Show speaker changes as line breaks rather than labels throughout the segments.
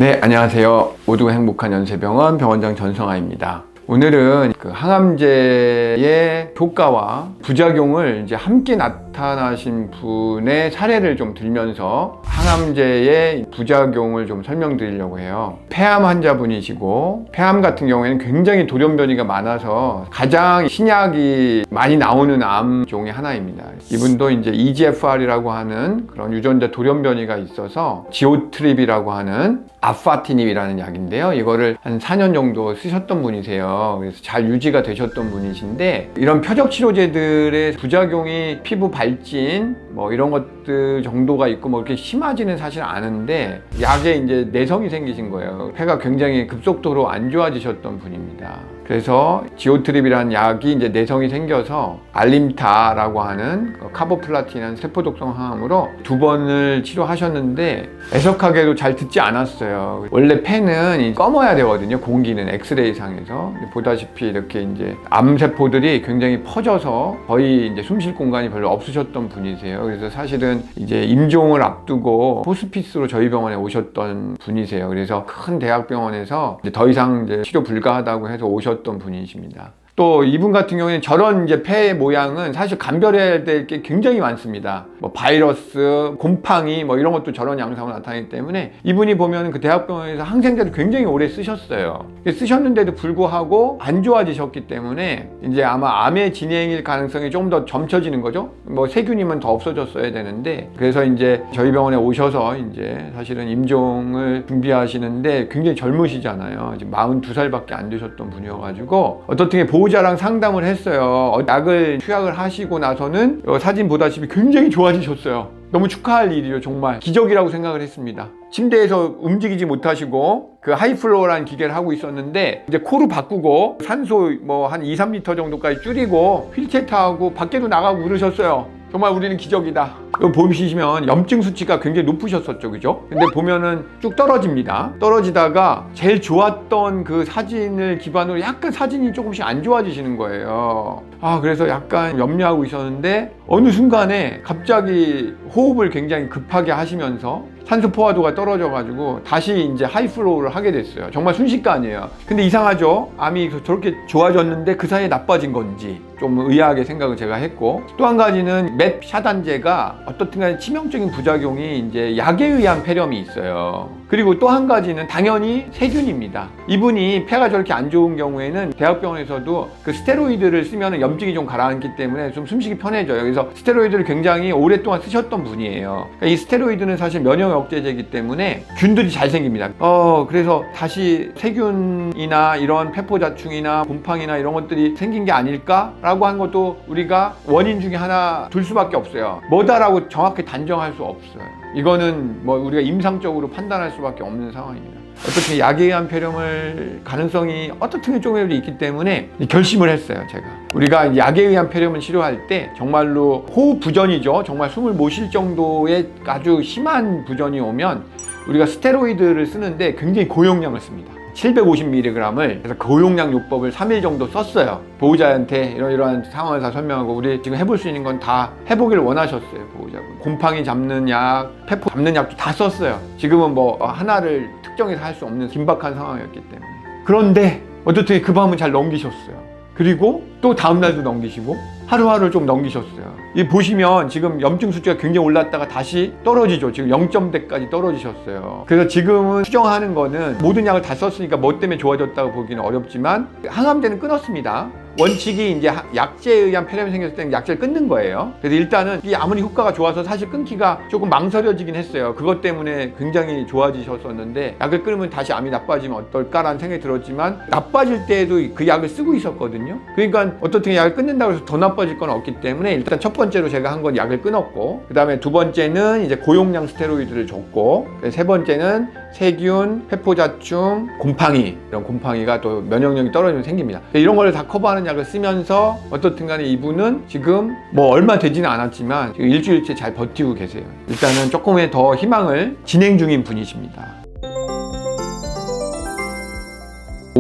네, 안녕하세요. 모두가 행복한 연세병원 병원장 전성아입니다. 오늘은 그 항암제의 효과와 부작용을 이제 함께 나타나신 분의 사례를 좀 들면서 항암제의 부작용을 좀 설명드리려고 해요. 폐암 환자분이시고, 폐암 같은 경우에는 굉장히 돌연변이가 많아서 가장 신약이 많이 나오는 암 종의 하나입니다. 이분도 이제 EGFR이라고 하는 그런 유전자 돌연변이가 있어서 지오트립이라고 하는 아파티닙이라는 약인데요. 이거를 한 4년 정도 쓰셨던 분이세요. 그래서 잘 유지가 되셨던 분이신데, 이런 표적 치료제들의 부작용이 피부 발진 뭐 이런 것들 정도가 있고 뭐 이렇게 심하지는 사실 않은데, 약에 이제 내성이 생기신 거예요. 폐가 굉장히 급속도로 안 좋아지셨던 분입니다. 그래서 지오트립이라는 약이 이제 내성이 생겨서 알림타라고 하는 카보플라틴이라는 세포독성 항암으로 2번을 치료하셨는데 애석하게도 잘 듣지 않았어요. 원래 폐는 검어야 되거든요. 공기는 엑스레이 상에서 보다시피 이렇게 이제 암세포들이 굉장히 퍼져서 거의 이제 숨 쉴 공간이 별로 없으셨던 분이세요. 그래서 사실은 이제 임종을 앞두고 호스피스로 저희 병원에 오셨던 분이세요. 그래서 큰 대학병원에서 이제 더 이상 이제 치료 불가하다고 해서 오셨던 분이십니다. 또 이분 같은 경우에는 저런 이제 폐 모양은 사실 감별해야 될 게 굉장히 많습니다. 뭐 바이러스, 곰팡이 뭐 이런 것도 저런 양상으로 나타나기 때문에 이분이 보면 그 대학병원에서 항생제를 굉장히 오래 쓰셨어요. 쓰셨는데도 불구하고 안 좋아지셨기 때문에 이제 아마 암의 진행일 가능성이 조금 더 점쳐지는 거죠. 뭐 세균이면 더 없어졌어야 되는데, 그래서 이제 저희 병원에 오셔서 이제 사실은 임종을 준비하시는데 굉장히 젊으시잖아요. 지금 42살밖에 안 되셨던 분이어가지고 어떻게 보호자랑 상담을 했어요. 약을 투약을 하시고 나서는 사진 보다시피 굉장히 좋아지셨어요. 너무 축하할 일이죠. 정말 기적이라고 생각을 했습니다. 침대에서 움직이지 못하시고 그 하이플로어라는 기계를 하고 있었는데 이제 코로 바꾸고 산소 뭐 한 2, 3리터 정도까지 줄이고 휠체어 타고 밖에도 나가고 그러셨어요. 정말 우리는 기적이다. 보시면 염증 수치가 굉장히 높으셨었죠, 그죠? 근데 보면은 쭉 떨어집니다. 떨어지다가 제일 좋았던 그 사진을 기반으로 약간 사진이 조금씩 안 좋아지시는 거예요. 그래서 약간 염려하고 있었는데 어느 순간에 갑자기 호흡을 굉장히 급하게 하시면서 산소 포화도가 떨어져가지고 다시 이제 하이플로우를 하게 됐어요. 정말 순식간이에요. 근데 이상하죠? 암이 저렇게 좋아졌는데 그 사이에 나빠진 건지 좀 의아하게 생각을 제가 했고, 또 한 가지는 맵 샤단제가 어떻든 간에 치명적인 부작용이 이제 약에 의한 폐렴이 있어요. 그리고 또 한 가지는 당연히 세균입니다. 이분이 폐가 저렇게 안 좋은 경우에는 대학병원에서도 그 스테로이드를 쓰면 염증이 좀 가라앉기 때문에 좀 숨쉬기 편해져요. 그래서 스테로이드를 굉장히 오랫동안 쓰셨던 분이에요. 그러니까 이 스테로이드는 사실 면역 억제제이기 때문에 균들이 잘 생깁니다. 그래서 다시 세균이나 이런 폐포자충이나 곰팡이나 이런 것들이 생긴 게 아닐까라고 한 것도 우리가 원인 중에 하나 둘 수밖에 없어요. 뭐다라고 정확히 단정할 수 없어요. 이거는 뭐 우리가 임상적으로 판단할 수밖에 없는 상황입니다. 어떻게 약에 의한 폐렴을 가능성이 어떻게 조금이라도 있기 때문에 결심을 했어요. 제가 우리가 약에 의한 폐렴을 치료할 때 정말로 호흡 부전이죠. 정말 숨을 못 쉴 정도의 아주 심한 부전이 오면 우리가 스테로이드를 쓰는데 굉장히 고용량을 씁니다. 750mg을 그래서 고용량 요법을 3일 정도 썼어요. 보호자한테 이러이러한 상황을 다 설명하고, 우리 지금 해볼 수 있는 건 다 해보기를 원하셨어요. 보호자분 곰팡이 잡는 약, 폐포 잡는 약도 다 썼어요. 지금은 뭐 하나를 특정해서 할 수 없는 긴박한 상황이었기 때문에. 그런데 어떻게 그 밤은 잘 넘기셨어요. 그리고 또 다음날도 넘기시고 하루하루 좀 넘기셨어요. 이 보시면 지금 염증 수치가 굉장히 올랐다가 다시 떨어지죠. 지금 0점대까지 떨어지셨어요. 그래서 지금은 추정하는 거는 모든 약을 다 썼으니까 뭐 때문에 좋아졌다고 보기는 어렵지만 항암제는 끊었습니다. 원칙이 이제 약제에 의한 폐렴이 생겼을 때는 약제를 끊는 거예요. 그래서 일단은 이 아무리 효과가 좋아서 사실 끊기가 조금 망설여지긴 했어요. 그것 때문에 굉장히 좋아지셨었는데 약을 끊으면 다시 암이 나빠지면 어떨까라는 생각이 들었지만, 나빠질 때에도 그 약을 쓰고 있었거든요. 그러니까 어떻게 약을 끊는다고 해서 더 나빠질 건 없기 때문에 일단 첫 번째로 제가 한 건 약을 끊었고, 그 다음에 두 번째는 이제 고용량 스테로이드를 줬고, 세 번째는 세균, 폐포자충, 곰팡이, 이런 곰팡이가 또 면역력이 떨어지면 생깁니다. 이런 걸 다 커버하는 약을 쓰면서 어떻든 간에 이분은 지금 뭐 얼마 되지는 않았지만 지금 일주일째 잘 버티고 계세요. 일단은 조금의 더 희망을 진행 중인 분이십니다.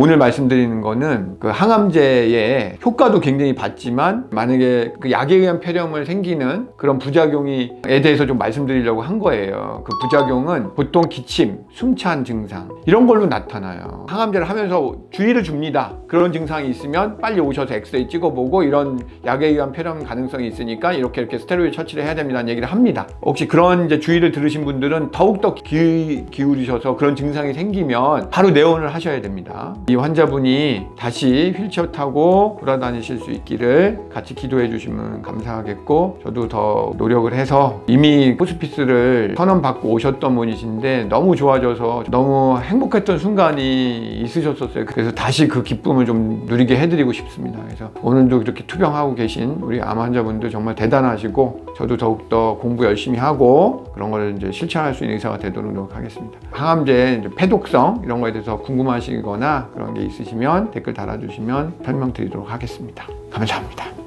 오늘 말씀드리는 거는 그 항암제의 효과도 굉장히 봤지만 만약에 그 약에 의한 폐렴을 생기는 그런 부작용에 대해서 좀 말씀드리려고 한 거예요. 그 부작용은 보통 기침, 숨찬 증상 이런 걸로 나타나요. 항암제를 하면서 주의를 줍니다. 그런 증상이 있으면 빨리 오셔서 엑스레이 찍어보고 이런 약에 의한 폐렴 가능성이 있으니까 이렇게 스테로이드 처치를 해야 됩니다는 얘기를 합니다. 혹시 그런 이제 주의를 들으신 분들은 더욱더 귀 기울이셔서 그런 증상이 생기면 바로 내원을 하셔야 됩니다. 이 환자분이 다시 휠체어 타고 돌아다니실 수 있기를 같이 기도해 주시면 감사하겠고, 저도 더 노력을 해서 이미 호스피스를 선언받고 오셨던 분이신데 너무 좋아져서 너무 행복했던 순간이 있으셨었어요. 그래서 다시 그 기쁨을 좀 누리게 해드리고 싶습니다. 그래서 오늘도 이렇게 투병하고 계신 우리 암 환자분들 정말 대단하시고, 저도 더욱더 공부 열심히 하고 그런 걸 이제 실천할 수 있는 의사가 되도록 노력하겠습니다. 항암제 폐독성 이런 거에 대해서 궁금하시거나 그런 게 있으시면 댓글 달아주시면 설명드리도록 하겠습니다. 감사합니다.